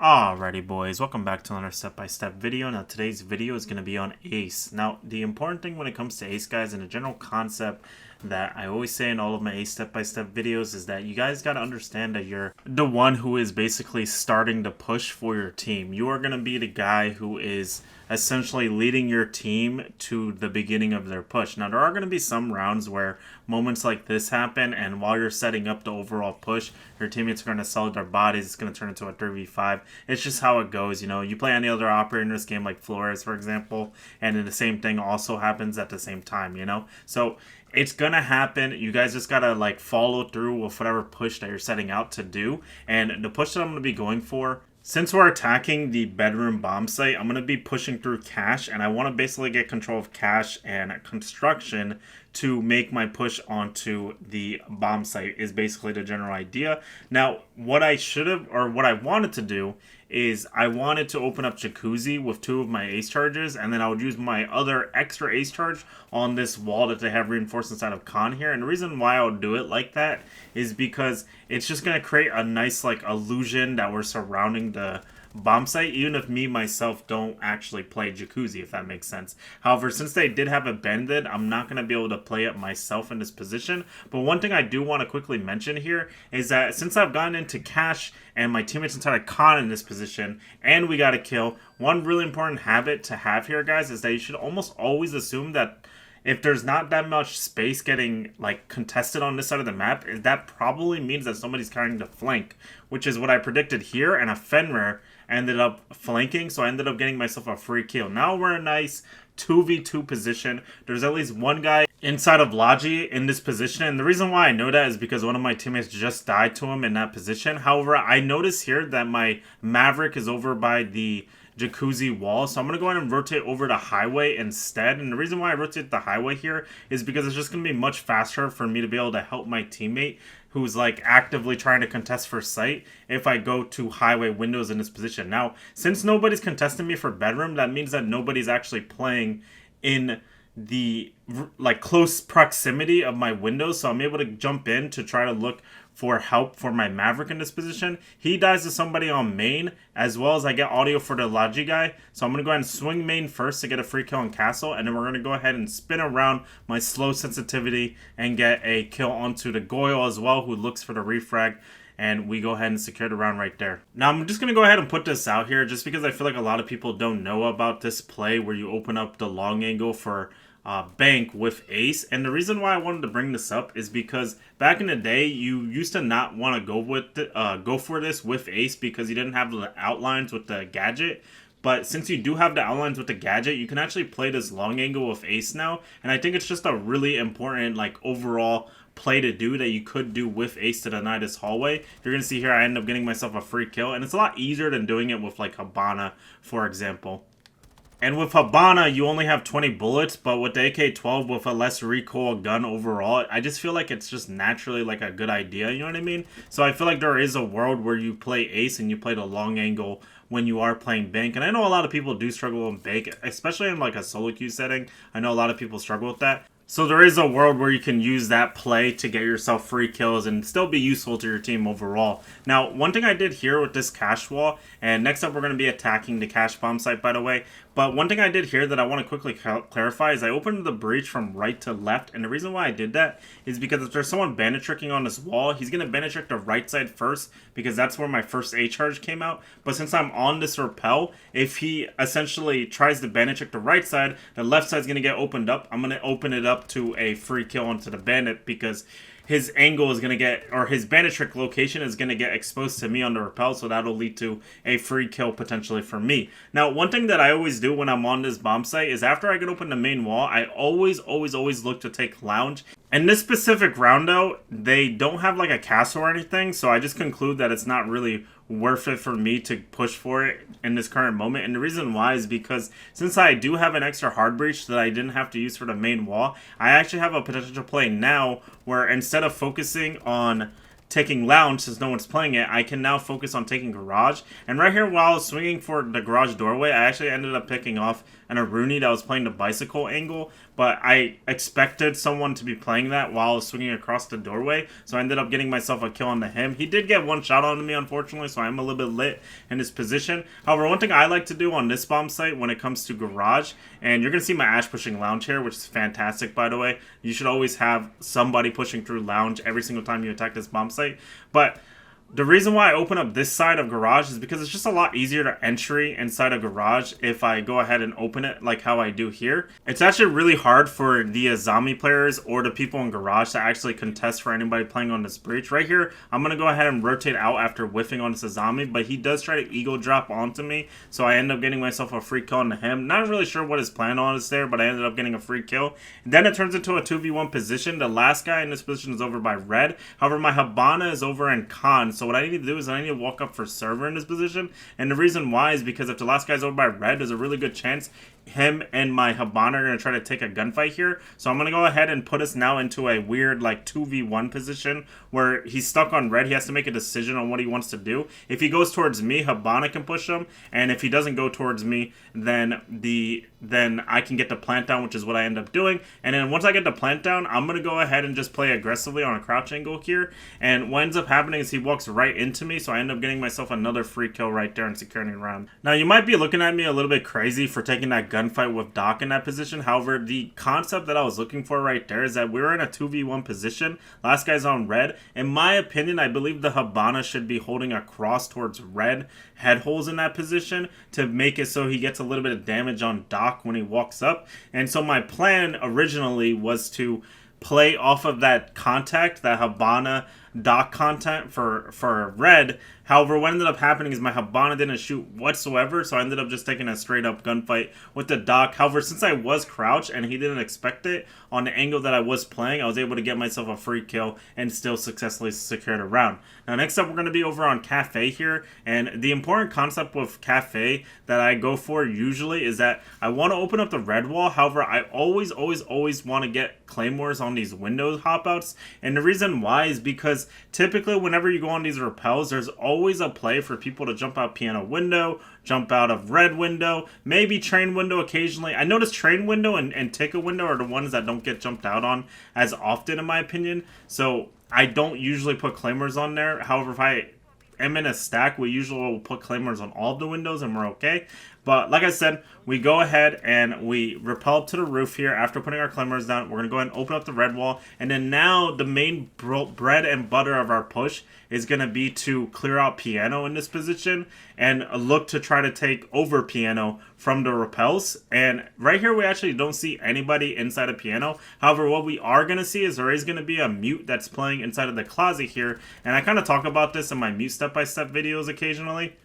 Alrighty boys, welcome back to another step-by-step video. Now today's video is going to be on ace. Now the important thing when it comes to ace, guys, and a general concept that I always say in all of my ace step-by-step videos is that you guys got to understand that you're the one who is basically starting to push for your team. You are going to be the guy who is essentially leading your team to the beginning of their push. Now there are going to be some rounds where moments like this happen, and while you're setting up the overall push, your teammates are going to sell their bodies. It's going to turn into a 3v5. It's just how it goes. You know, you play any other operator in this game like Flores, for example, and then the same thing also happens at the same time, you know? So it's gonna happen. You guys just gotta like follow through with whatever push that you're setting out to do. And the push that I'm gonna be going for, since we're attacking the bedroom bomb site, I'm going to be pushing through cash, and I want to basically get control of cash and construction to make my push onto the bomb site is basically the general idea. Now, what I should have, or what I wanted to do, is I wanted to open up Jacuzzi with 2 of my ace charges, and then I would use my other extra ace charge on this wall that they have reinforced inside of Con here. And the reason why I would do it like that is because it's just going to create a nice like illusion that we're surrounding the bomb site, even if me myself don't actually play Jacuzzi, if that makes sense. However, since they did have it bended, I'm not going to be able to play it myself in this position. But one thing I do want to quickly mention here is that since I've gotten into cash and my teammates inside of Con in this position, and we got a kill, one really important habit to have here, guys, is that you should almost always assume that if there's not that much space getting like contested on this side of the map, that probably means that somebody's carrying the flank, which is what I predicted here, and a Fenrir ended up flanking, so I ended up getting myself a free kill. Now we're in a nice 2v2 position. There's at least one guy inside of Logi in this position, and the reason why I know that is because one of my teammates just died to him in that position. However, I notice here that my Maverick is over by the Jacuzzi wall, so I'm going to go ahead and rotate over to highway instead. And the reason why I rotate the highway here is because it's just going to be much faster for me to be able to help my teammate who's like actively trying to contest for site if I go to highway windows in this position. Now, since nobody's contesting me for bedroom, that means that nobody's actually playing in the like close proximity of my windows, so I'm able to jump in to try to look for help for my Maverick in this position. He dies to somebody on main, as well as I get audio for the Logi guy. So I'm going to go ahead and swing main first to get a free kill on castle, and then we're going to go ahead and spin around my slow sensitivity and get a kill onto the Goyle as well, who looks for the refrag. And we go ahead and secure the round right there. Now I'm just going to go ahead and put this out here just because I feel like a lot of people don't know about this play where you open up the long angle for bank with ace. And the reason why I wanted to bring this up is because back in the day you used to not want to go for this with ace because you didn't have the outlines with the gadget. But since you do have the outlines with the gadget, you can actually play this long angle with ace now. And I think it's just a really important like overall play to do that you could do with ace to deny this hallway. You're going to see here I end up getting myself a free kill. And it's a lot easier than doing it with like Habana, for example. And with Habana, you only have 20 bullets, but with the AK-12 with a less recoil gun overall, I just feel like it's just naturally like a good idea, you know what I mean? So I feel like there is a world where you play ace and you play the long angle when you are playing bank. And I know a lot of people do struggle in bank, especially in like a solo queue setting. I know a lot of people struggle with that. So there is a world where you can use that play to get yourself free kills and still be useful to your team overall. Now, one thing I did here with this cash wall, and next up we're going to be attacking the cash bomb site, by the way. But one thing I did here that I want to quickly clarify is I opened the breach from right to left. And the reason why I did that is because if there's someone bandit tricking on this wall, he's going to bandit trick the right side first because that's where my first A charge came out. But since I'm on this rappel, if he essentially tries to bandit trick the right side, the left side's going to get opened up. I'm going to open it up to a free kill onto the bandit because his angle is going to get, or his bandit trick location is going to get exposed to me on the rappel, so that'll lead to a free kill potentially for me. Now, one thing that I always do when I'm on this bomb site is after I get open the main wall, I always look to take lounge. And this specific round, though, they don't have like a castle or anything, so I just conclude that it's not really worth it for me to push for it in this current moment. And the reason why is because since I do have an extra hard breach that I didn't have to use for the main wall, I actually have a potential play now where instead of focusing on taking lounge since no one's playing it, I can now focus on taking garage. And right here while I was swinging for the garage doorway, I actually ended up picking off an Aruni that was playing the bicycle angle. but I expected someone to be playing that while I was swinging across the doorway, so I ended up getting myself a kill onto him. He did get one shot onto me, unfortunately, so I'm a little bit lit in his position. However, one thing I like to do on this bomb site when it comes to garage, and you're going to see my Ash pushing lounge here, which is fantastic, by the way. You should always have somebody pushing through lounge every single time you attack this bomb site, but the reason why I open up this side of garage is because it's just a lot easier to entry inside a garage if I go ahead and open it like how I do here. It's actually really hard for the zombie players or the people in garage to actually contest for anybody playing on this breach. Right here, I'm going to go ahead and rotate out after whiffing on this zombie, but he does try to eagle drop onto me, so I end up getting myself a free kill onto him. Not really sure what his plan on is there, but I ended up getting a free kill. Then it turns into a 2v1 position. The last guy in this position is over by red. However, my Habana is over in con, so what I need to do is I need to walk up for server in this position, and the reason why is because if the last guy's over by red, there's a really good chance him and my Habana are going to try to take a gunfight here. So I'm going to go ahead and put us now into a weird like 2v1 position where he's stuck on red. He has to make a decision on what he wants to do. If he goes towards me, Habana can push him, and if he doesn't go towards me, then I can get the plant down, which is what I end up doing. And then once I get the plant down, I'm going to go ahead and just play aggressively on a crouch angle here. And what ends up happening is he walks right into me, so I end up getting myself another free kill right there and securing the round. Now you might be looking at me a little bit crazy for taking that gunfight with Doc in that position. However, the concept that I was looking for right there is that we were in a 2v1 position. Last guy's on red. In my opinion, I believe the Habana should be holding a cross towards red head holes in that position to make it so he gets a little bit of damage on Doc when he walks up. And so my plan originally was to play off of that contact, that Habana Doc content for red. However, what ended up happening is my Habana didn't shoot whatsoever, so I ended up just taking a straight up gunfight with the Doc. However, since I was crouched and he didn't expect it, on the angle that I was playing, I was able to get myself a free kill and still successfully secured a round. Now, next up, we're going to be over on Cafe here, and the important concept with Cafe that I go for usually is that I want to open up the red wall. However, I always want to get claymores on these window hopouts, and the reason why is because typically whenever you go on these rappels, there's always a play for people to jump out piano window, jump out of red window, maybe train window occasionally. I notice train window and ticket window are the ones that don't get jumped out on as often in my opinion, so I don't usually put claymores on there. However, if I am in a stack, we usually will put claymores on all of the windows and we're okay. But like I said, we go ahead and we rappel up to the roof here after putting our claymores down. We're going to go ahead and open up the red wall. And then now the main bread and butter of our push is going to be to clear out piano in this position and look to try to take over piano from the rappels. And right here, we actually don't see anybody inside of piano. However, what we are going to see is there is going to be a mute that's playing inside of the closet here. And I kind of talk about this in my mute step-by-step videos occasionally.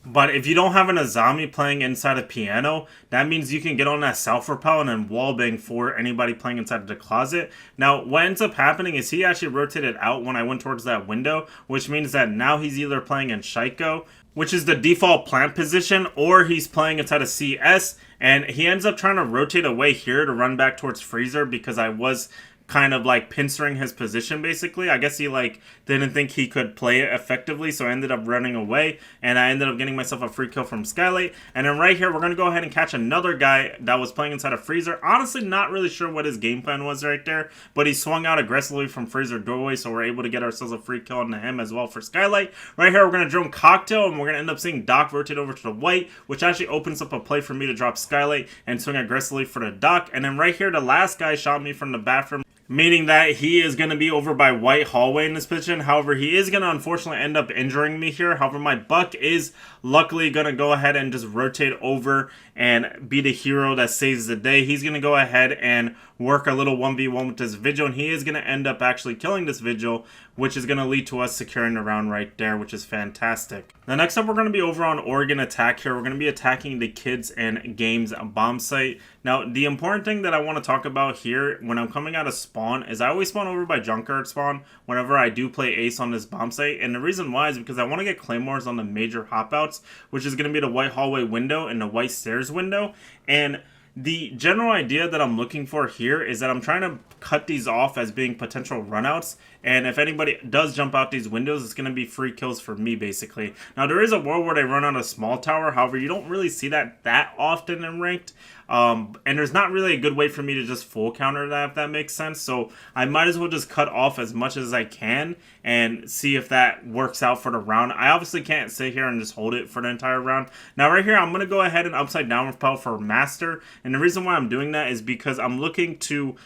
But if you don't have a zombie playing inside a piano, that means you can get on that self-repel and then wallbang for anybody playing inside of the closet. Now, what ends up happening is he actually rotated out when I went towards that window, which means that now he's either playing in Shaiko, which is the default plant position, or he's playing inside of CS, and he ends up trying to rotate away here to run back towards Freezer because I was kind of like pincering his position basically. I guess he like didn't think he could play it effectively, so I ended up running away and I ended up getting myself a free kill from Skylight. And then right here we're going to go ahead and catch another guy that was playing inside of Freezer. Honestly, not really sure what his game plan was right there, but he swung out aggressively from Freezer doorway, so we're able to get ourselves a free kill onto him as well for Skylight. Right here we're going to drone Cocktail and we're going to end up seeing Doc rotate over to the white, which actually opens up a play for me to drop Skylight and swing aggressively for the Doc. And then right here the last guy shot me from the bathroom, meaning that he is going to be over by white hallway in this position. However, he is going to unfortunately end up injuring me here. However, my Buck is luckily going to go ahead and just rotate over and be the hero that saves the day. He's going to go ahead and work a little 1v1 with this Vigil, and he is going to end up actually killing this Vigil, which is going to lead to us securing the round right there, which is fantastic. Now, next up, we're going to be over on Oregon Attack here. We're going to be attacking the Kids and Games bomb site. Now, the important thing that I want to talk about here when I'm coming out of spawn is I always spawn over by Junkyard spawn whenever I do play Ace on this bomb site. And the reason why is because I want to get claymores on the major hop-outs, which is going to be the white hallway window and the white stairs window. And the general idea that I'm looking for here is that I'm trying to cut these off as being potential runouts and if anybody does jump out these windows, it's going to be free kills for me, basically. Now, there is a world where they run on a small tower. However, you don't really see that often in ranked. And there's not really a good way for me to just full counter that, if that makes sense. So I might as well just cut off as much as I can and see if that works out for the round. I obviously can't sit here and just hold it for the entire round. Now right here, I'm going to go ahead and upside down repel for master. And the reason why I'm doing that is because I'm looking to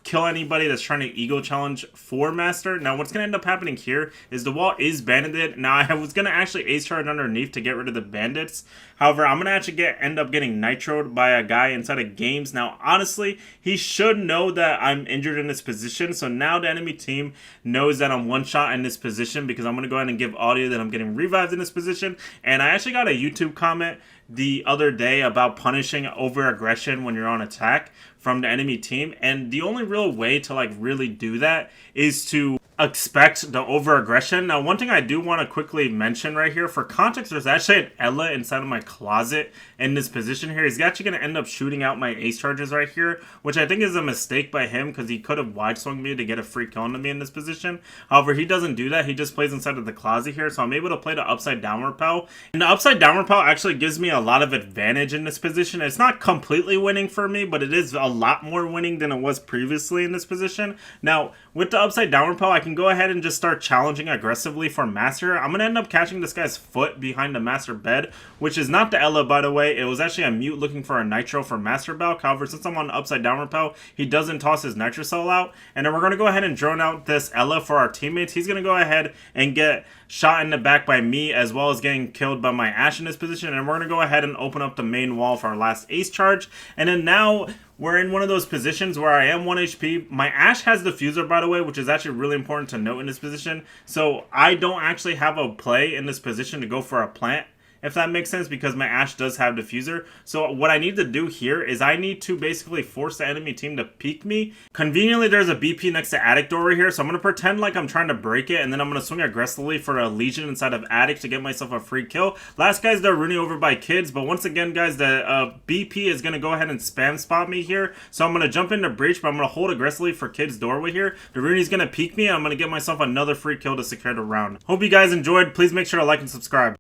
kill anybody that's trying to ego challenge for master. Now what's gonna end up happening here is the wall is bandited. Now I was gonna actually ace charge underneath to get rid of the bandits. However, I'm gonna actually end up getting nitroed by a guy inside of games. Now honestly, he should know that I'm injured in this position, so now the enemy team knows that I'm one shot in this position, because I'm gonna go ahead and give audio that I'm getting revived in this position. And I actually got a YouTube comment the other day about punishing over aggression when you're on attack from the enemy team, and the only real way to like really do that is to expect the over aggression. Now one thing I do want to quickly mention right here, for context, there's actually an Ella inside of my closet in this position here. He's actually going to end up shooting out my ace charges right here, which I think is a mistake by him, because he could have wide swung me to get a free kill onto me in this position. However, he doesn't do that. He just plays inside of the closet here, so I'm able to play the upside down repel, and the upside down repel actually gives me a lot of advantage in this position. It's not completely winning for me, but it is a lot more winning than it was previously in this position. Now with the upside down repel, I can go ahead and just start challenging aggressively for master. I'm gonna end up catching this guy's foot behind the master bed, which is not the Ella, by the way. It was actually a mute looking for a nitro for master balk. However, since I'm on the upside down repel, he doesn't toss his nitro cell out, and then we're gonna go ahead and drone out this Ella for our teammates. He's gonna go ahead and get shot in the back by me, as well as getting killed by my Ashe in this position, and we're gonna go ahead and open up the main wall for our last ace charge. And then now we're in one of those positions where I am 1 HP. My Ashe has diffuser, by the way, which is actually really important to note in this position. So I don't actually have a play in this position to go for a plant, if that makes sense, because my Ashe does have diffuser. So what I need to do here is I need to basically force the enemy team to peek me. Conveniently, there's a BP next to attic door here, so I'm going to pretend like I'm trying to break it, and then I'm going to swing aggressively for a legion inside of attic to get myself a free kill. Last guy's they're running over by kids, but once again, guys, the BP is going to go ahead and spam spot me here. So I'm going to jump into breach, but I'm going to hold aggressively for kids doorway here. The Rooney's going to peek me, and I'm going to get myself another free kill to secure the round. Hope you guys enjoyed. Please make sure to like and subscribe.